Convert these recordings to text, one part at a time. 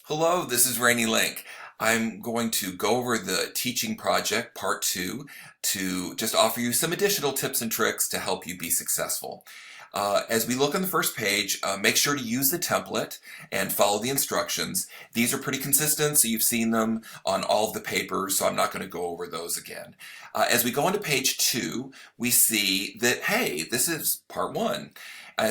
Hello, this is Raney Link. I'm going to go over the teaching project part two to just offer you some additional tips and tricks to help you be successful. As we look on the first page, make sure to use the template and follow the instructions. These are pretty consistent, so you've seen them on all of the papers, so I'm not going to go over those again. As we go on to page two, we see that, hey, this is part one.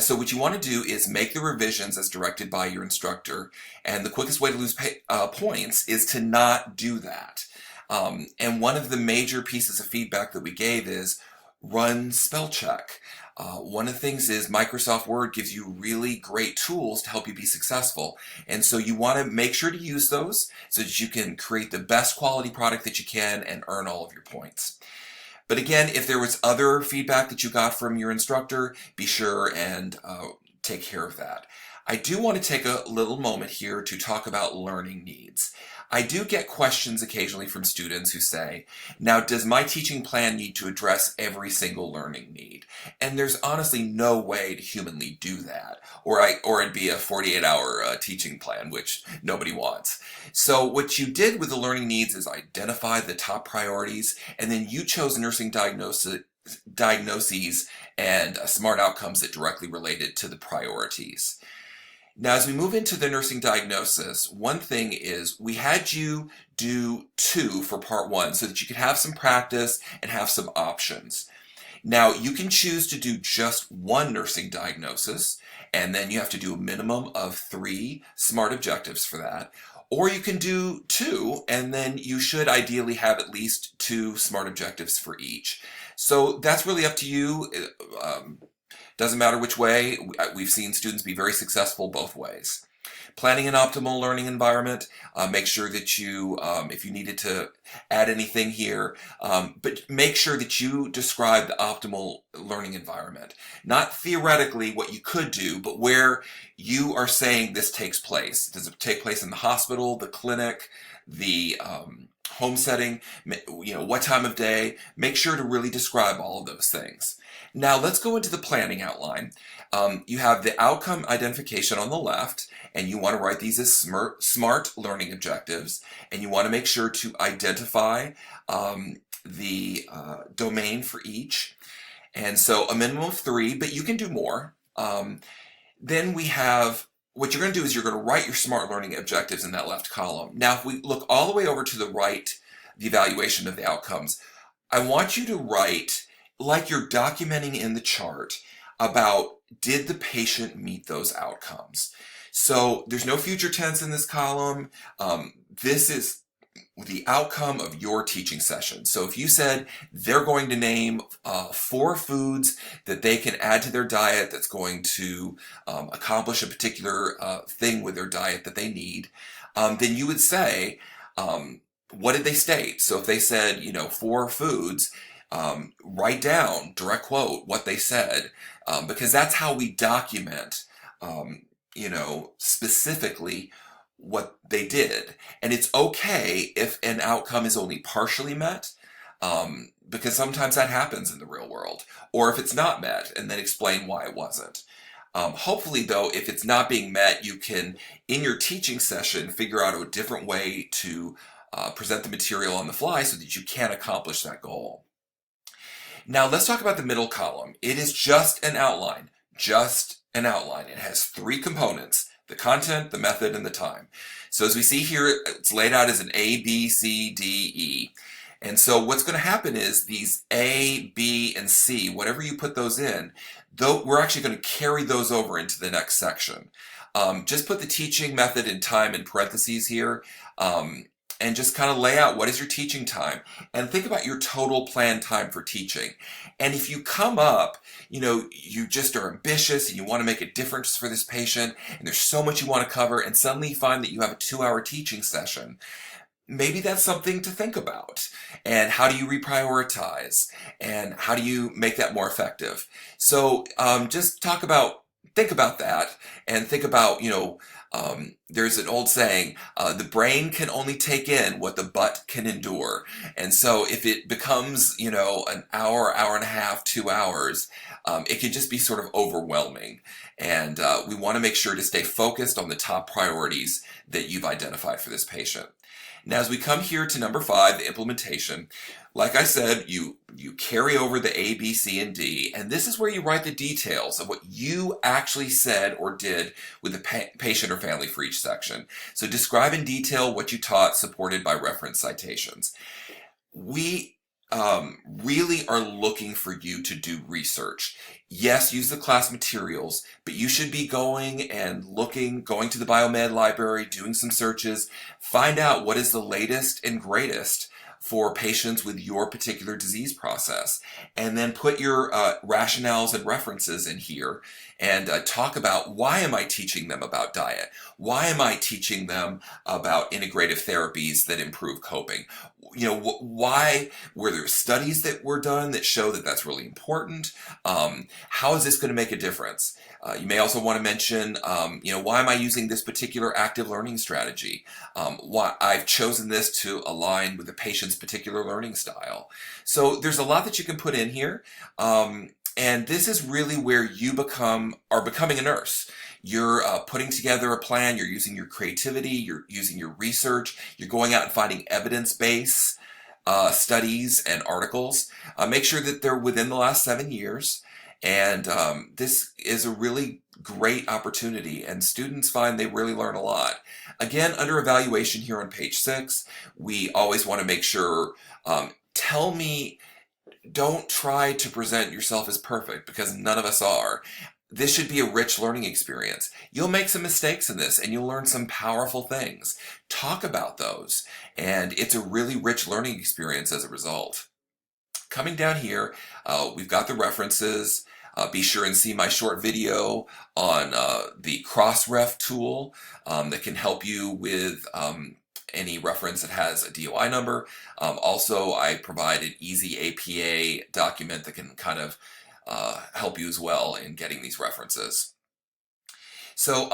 So what you want to do is make the revisions as directed by your instructor, and the quickest way to lose points is to not do that. And one of the major pieces of feedback that we gave is run spell check. One of the things is Microsoft Word gives you really great tools to help you be successful. And so you want to make sure to use those so that you can create the best quality product that you can and earn all of your points. But again, if there was other feedback that you got from your instructor, be sure and take care of that. I do want to take a little moment here to talk about learning needs. I do get questions occasionally from students who say, now does my teaching plan need to address every single learning need? And there's honestly no way to humanly do that, or it'd be a 48-hour teaching plan, which nobody wants. So what you did with the learning needs is identify the top priorities, and then you chose nursing diagnoses and smart outcomes that directly related to the priorities. Now, as we move into the nursing diagnosis, one thing is we had you do 2 for part 1 so that you could have some practice and have some options. Now, you can choose to do just 1 nursing diagnosis, and then you have to do a minimum of 3 SMART objectives for that. Or you can do 2, and then you should ideally have at least 2 SMART objectives for each. So that's really up to you. Doesn't matter which way. We've seen students be very successful both ways. Planning an optimal learning environment. Make sure that you, if you needed to add anything here, but make sure that you describe the optimal learning environment. Not theoretically what you could do, but where you are saying this takes place. Does it take place in the hospital, the clinic, the home setting, what time of day? Make sure to really describe all of those things. Now let's go into the planning outline. You have the outcome identification on the left, and you want to write these as SMART learning objectives, and you want to make sure to identify the domain for each. And so a minimum of 3, but you can do more. Then we have, what you're going to do is you're going to write your SMART learning objectives in that left column. Now, if we look all the way over to the right, the evaluation of the outcomes, I want you to write, like you're documenting in the chart, about did the patient meet those outcomes. So there's no future tense in this column. This is the outcome of your teaching session. So if you said they're going to name 4 foods that they can add to their diet that's going to accomplish a particular thing with their diet that they need, then you would say, what did they state? So if they said, 4 foods, write down, direct quote, what they said, because that's how we document, specifically what they did. And it's okay if an outcome is only partially met, because sometimes that happens in the real world, or if it's not met, and then explain why it wasn't. Hopefully, though, if it's not being met, you can, in your teaching session, figure out a different way to present the material on the fly so that you can accomplish that goal. Now let's talk about the middle column. It is just an outline, It has 3 components: the content, the method, and the time. So as we see here, it's laid out as an A, B, C, D, E. And so what's going to happen is these A, B, and C, whatever you put those in, though we're actually going to carry those over into the next section. Just put the teaching, method, and time in parentheses here. And just kind of lay out what is your teaching time, and think about your total planned time for teaching. And if you come up, you just are ambitious and you want to make a difference for this patient, and there's so much you want to cover, and suddenly you find that you have a 2-hour teaching session, maybe that's something to think about. And how do you reprioritize? And how do you make that more effective? So just think about that, and think about, there's an old saying, the brain can only take in what the butt can endure. And so if it becomes, an hour, hour and a half, 2 hours, it can just be sort of overwhelming. And we want to make sure to stay focused on the top priorities that you've identified for this patient. Now, as we come here to number 5, the implementation, like I said, you carry over the A, B, C, and D, and this is where you write the details of what you actually said or did with the patient or family for each section. So describe in detail what you taught, supported by reference citations. We really are looking for you to do research. Yes, use the class materials, but you should be going and going to the biomed library, doing some searches, find out what is the latest and greatest for patients with your particular disease process, and then put your rationales and references in here and talk about, why am I teaching them about diet? Why am I teaching them about integrative therapies that improve coping? Why were there studies that were done that show that that's really important? How is this going to make a difference? You may also want to mention, why am I using this particular active learning strategy? Why I've chosen this to align with the patient's particular learning style. So there's a lot that you can put in here. And this is really where you are becoming a nurse. You're putting together a plan, you're using your creativity, you're using your research, you're going out and finding evidence-based studies and articles. Make sure that they're within the last 7 years. And this is a really great opportunity, and students find they really learn a lot. Again, under evaluation here on page 6, we always want to make sure, don't try to present yourself as perfect, because none of us are. This should be a rich learning experience. You'll make some mistakes in this and you'll learn some powerful things. Talk about those, and it's a really rich learning experience as a result. Coming down here, we've got the references. Be sure and see my short video on the Crossref tool that can help you with any reference that has a DOI number. Also, I provide an easy APA document that can kind of help you as well in getting these references. So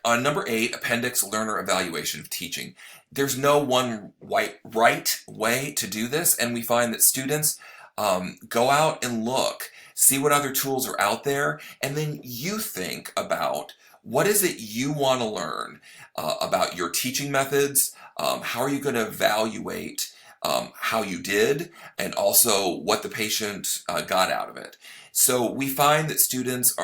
on number 8, Appendix Learner Evaluation of Teaching. There's no one right way to do this, and we find that students go out and look, see what other tools are out there, and then you think about, what is it you want to learn about your teaching methods? How are you going to evaluate how you did, and also what the patient got out of it? So we find that students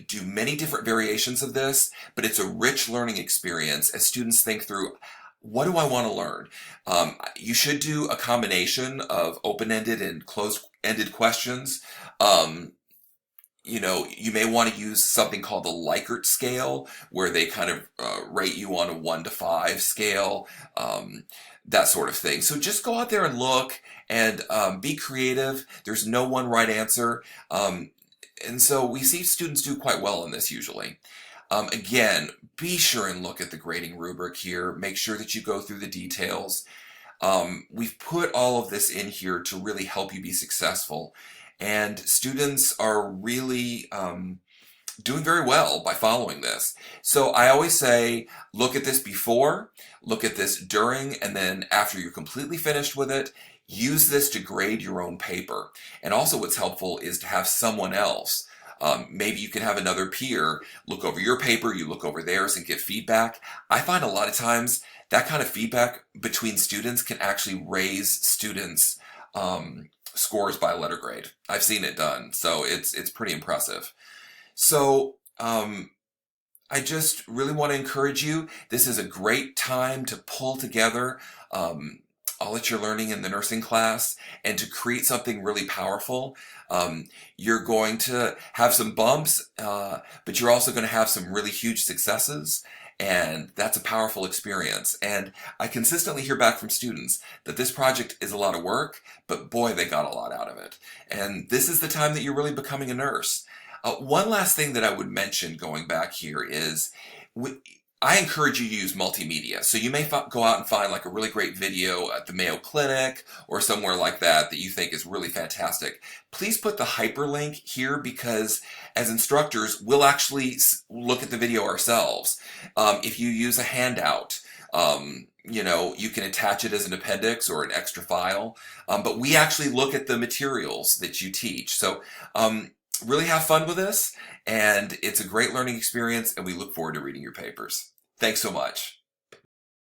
do many different variations of this, but it's a rich learning experience as students think through, what do I want to learn? You should do a combination of open-ended and closed-ended questions. You may want to use something called the Likert scale, where they kind of rate you on a 1 to 5 scale, that sort of thing. So just go out there and look, and be creative. There's no one right answer. And so we see students do quite well in this usually. Again, be sure and look at the grading rubric here. Make sure that you go through the details. We've put all of this in here to really help you be successful. And students are really doing very well by following this. So I always say, look at this before, look at this during, and then after you're completely finished with it, use this to grade your own paper. And also what's helpful is to have someone else. Maybe you can have another peer look over your paper, you look over theirs and give feedback. I find a lot of times that kind of feedback between students can actually raise students' scores by a letter grade. I've seen it done, so it's pretty impressive. So I just really want to encourage you. This is a great time to pull together all that you're learning in the nursing class and to create something really powerful. You're going to have some bumps, but you're also going to have some really huge successes. And that's a powerful experience. And I consistently hear back from students that this project is a lot of work, but boy, they got a lot out of it. And this is the time that you're really becoming a nurse. One last thing that I would mention going back here is, I encourage you to use multimedia. So you may go out and find like a really great video at the Mayo Clinic or somewhere like that that you think is really fantastic. Please put the hyperlink here because as instructors, we'll actually look at the video ourselves. If you use a handout, you can attach it as an appendix or an extra file, but we actually look at the materials that you teach. So really have fun with this, and it's a great learning experience, and we look forward to reading your papers. Thanks so much.